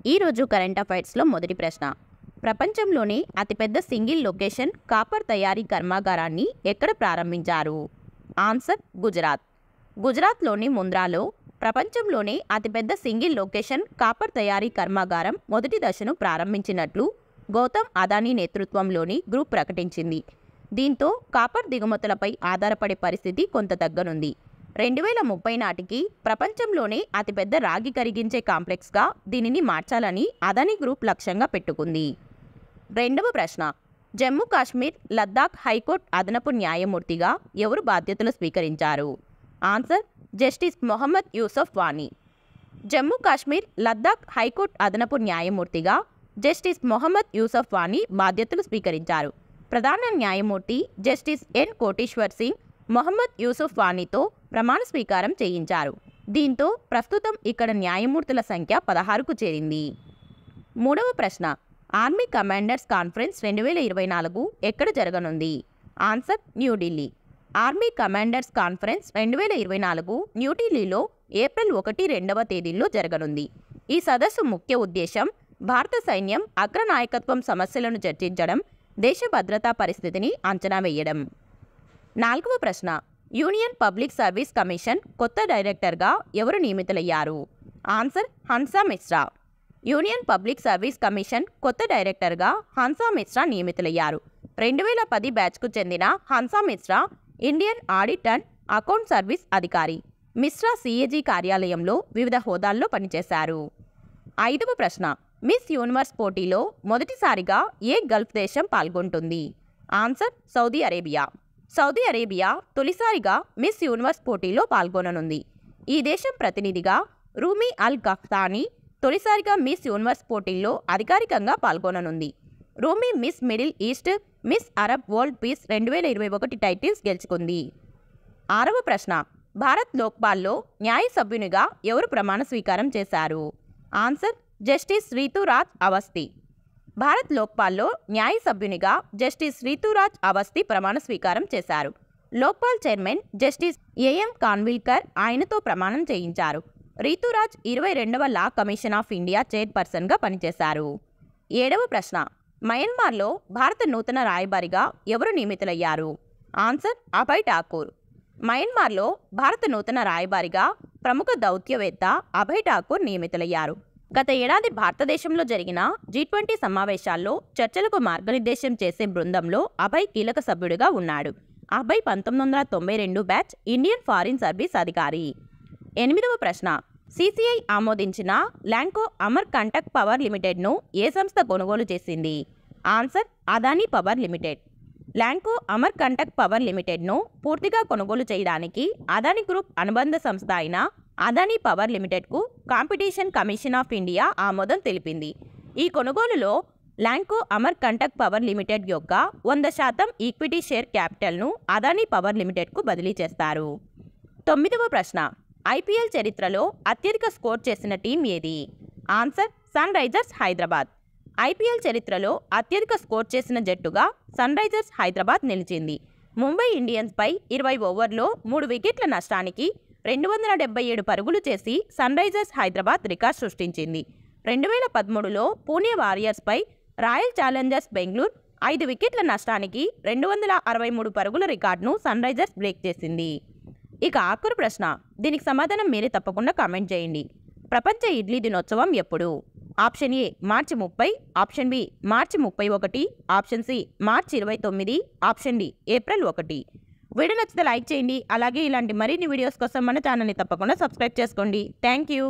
ఈరోజు కరెంట్ అఫైర్స్లో మొదటి ప్రశ్న. ప్రపంచంలోని అతిపెద్ద సింగిల్ లొకేషన్ కాపర్ తయారీ కర్మాగారాన్ని ఎక్కడ ప్రారంభించారు? ఆన్సర్ గుజరాత్. గుజరాత్లోని ముంద్రాలో ప్రపంచంలోని అతిపెద్ద సింగిల్ లొకేషన్ కాపర్ తయారీ కర్మాగారం మొదటి దశను ప్రారంభించినట్లు గౌతమ్ అదానీ నేతృత్వంలోని గ్రూప్ ప్రకటించింది. దీంతో కాపర్ దిగుమతులపై ఆధారపడే పరిస్థితి కొంత తగ్గనుంది. 2030 నాటికి ప్రపంచంలోనే అతిపెద్ద రాగి కరిగించే కాంప్లెక్స్గా దీనిని మార్చాలని అదానీ గ్రూప్ లక్ష్యంగా పెట్టుకుంది. రెండవ ప్రశ్న. జమ్మూ కాశ్మీర్, లద్దాఖ్ హైకోర్టు అదనపు న్యాయమూర్తిగా ఎవరు బాధ్యతలు స్వీకరించారు? Answer justice Mohammad Yusuf Wani. Jammu Kashmir, Ladakh high court అదనపు న్యాయమూర్తిగా జస్టిస్ మొహమ్మద్ యూసఫ్ వానీ బాధ్యతలు స్వీకరించారు. ప్రధాన న్యాయమూర్తి జస్టిస్ ఎన్ కోటేశ్వర్ సింగ్ మొహమ్మద్ యూసఫ్ వానీతో ప్రమాణ స్వీకారం చేయించారు. దీంతో ప్రస్తుతం ఇక్కడ న్యాయమూర్తుల సంఖ్య 16కు చేరింది. మూడవ ప్రశ్న. ఆర్మీ కమాండర్స్ కాన్ఫరెన్స్ 2024 ఎక్కడ జరగనుంది? Answer New Delhi. Army commanders conference 2024 న్యూఢిల్లీలో ఏప్రిల్ 1-2 తేదీల్లో జరగనుంది. ఈ సదస్సు ముఖ్య ఉద్దేశం భారత సైన్యం అగ్రనాయకత్వం సమస్యలను చర్చించడం, దేశ భద్రతా పరిస్థితిని అంచనా వేయడం. నాలుగవ ప్రశ్న. యూనియన్ పబ్లిక్ సర్వీస్ కమిషన్ కొత్త డైరెక్టర్గా ఎవరు నియమితులయ్యారు? Answer Hansa Mishra. Union public service commission కొత్త డైరెక్టర్గా హన్సా మిశ్రా నియమితులయ్యారు. 2010 బ్యాచ్కు చెందిన Hansa Mishra Indian audit and account service అధికారి. మిశ్రా సిఏజీ కార్యాలయంలో వివిధ హోదాల్లో పనిచేశారు. ఐదవ ప్రశ్న. మిస్ యూనివర్స్ పోటీలో మొదటిసారిగా ఏ గల్ఫ్ దేశం పాల్గొంటుంది? Answer Saudi Arabia. Saudi Arabia తొలిసారిగా మిస్ యూనివర్స్ పోటీలో పాల్గొననుంది. ఈ దేశం ప్రతినిధిగా రూమీ అల్ గఫ్తానీ తొలిసారిగా మిస్ యూనివర్స్ పోటీల్లో అధికారికంగా పాల్గొననుంది. Rumy Miss Middle East, Miss Arab World Peace 2021 titles గెలుచుకుంది. ఆరవ ప్రశ్న. భారత్ లోక్పాల్లో న్యాయ సభ్యునిగా ఎవరు ప్రమాణ స్వీకారం చేశారు? Answer justice Rituraj Awasthi. భారత్ లోక్పాల్లో న్యాయ సభ్యునిగా జస్టిస్ రీతురాజ్ అవస్థి ప్రమాణ స్వీకారం చేశారు. Lokpal chairman justice AM Khanwilkar ఆయనతో ప్రమాణం చేయించారు. రీతురాజ్ 22వ లా కమిషన్ ఆఫ్ ఇండియా చైర్పర్సన్గా పనిచేశారు. ఏడవ ప్రశ్న. మయన్మార్లో భారత నూతన రాయబారిగా ఎవరు నియమితులయ్యారు? ఆన్సర్ అభయ్ ఠాకూర్. మయన్మార్లో భారత నూతన రాయబారిగా ప్రముఖ దౌత్యవేత్త అభయ్ ఠాకూర్ నియమితులయ్యారు. గత ఏడాది భారతదేశంలో జరిగిన G20 సమావేశాల్లో చర్చలకు మార్గనిర్దేశం చేసే బృందంలో అభయ్ కీలక సభ్యుడిగా ఉన్నాడు. Abhay 1992 batch Indian foreign service అధికారి. ఎనిమిదవ ప్రశ్న. CCI ఆమోదించిన ల్యాంకో అమర్ కంటక్ పవర్ లిమిటెడ్ను ఏ సంస్థ కొనుగోలు చేసింది? Answer Adani power limited. Lanco Amar Kantak power లిమిటెడ్ను పూర్తిగా కొనుగోలు చేయడానికి అదానీ గ్రూప్ అనుబంధ సంస్థ అయిన అదానీ పవర్ లిమిటెడ్కు కాంపిటీషన్ కమిషన్ ఆఫ్ ఇండియా ఆమోదం తెలిపింది. ఈ కొనుగోలులో ల్యాంకో అమర్ కంటక్ పవర్ లిమిటెడ్ యొక్క 100% ఈక్విటీ షేర్ క్యాపిటల్ను అదానీ పవర్ లిమిటెడ్కు బదిలీ చేస్తారు. తొమ్మిదవ ప్రశ్న. IPL చరిత్రలో అత్యధిక స్కోర్ చేసిన టీం ఏది? Answer Sunrisers Hyderabad. IPL చరిత్రలో అత్యధిక స్కోర్ చేసిన జట్టుగా సన్ రైజర్స్ హైదరాబాద్ నిలిచింది. ముంబై ఇండియన్స్పై 20 ఓవర్లో 3 వికెట్ల నష్టానికి 277 పరుగులు చేసి సన్ రైజర్స్ హైదరాబాద్ రికార్డ్ సృష్టించింది. 2013లో పూణే వారియర్స్పై రాయల్ ఛాలెంజర్స్ బెంగళూరు 5 వికెట్ల నష్టానికి 263 పరుగుల రికార్డును సన్ రైజర్స్ బ్రేక్ చేసింది. ఇక ఆఖరు ప్రశ్న. దీనికి సమాధానం మీరే తప్పకుండా కామెంట్ చేయండి. ప్రపంచ ఇడ్లీ దినోత్సవం ఎప్పుడు? ఆప్షన్ ఏ మార్చి 30, ఆప్షన్ బి మార్చి 31, ఆప్షన్ సి మార్చి 29, ఆప్షన్ డి ఏప్రిల్ 1. వీడియో నచ్చితే లైక్ చేయండి. అలాగే ఇలాంటి మరిన్ని వీడియోస్ కోసం మన ఛానల్ని తప్పకుండా సబ్స్క్రైబ్ చేసుకోండి. Thank you.